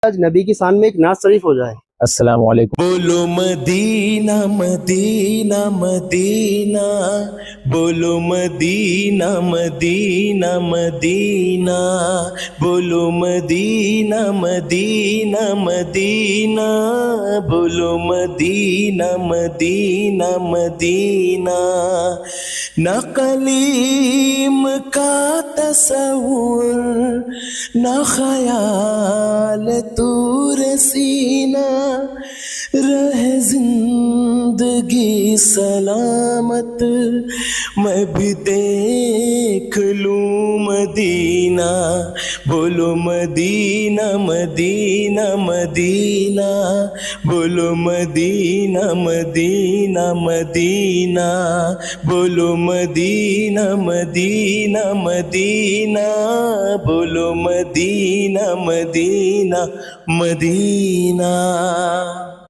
آج نبی کی شان میں ایک نعت شریف ہو جائے۔ السلام علیکم۔ بولو مدینہ مدینہ مدینہ، بولو مدینہ مدینہ مدینہ، بولو مدینہ مدینہ مدینہ، بولو مدینہ مدینہ مدینہ۔ نہ کلیم کا تصور، نہ خیال طور سینہ، رہے زندگی سلامت میں بھی دیکھ لوں مدینہ۔ بولو مدینہ مدینہ مدینہ، بولو مدینہ مدینہ مدینہ، بولو مدینہ مدینہ مدینہ، بولو مدینہ مدینہ مدینہ۔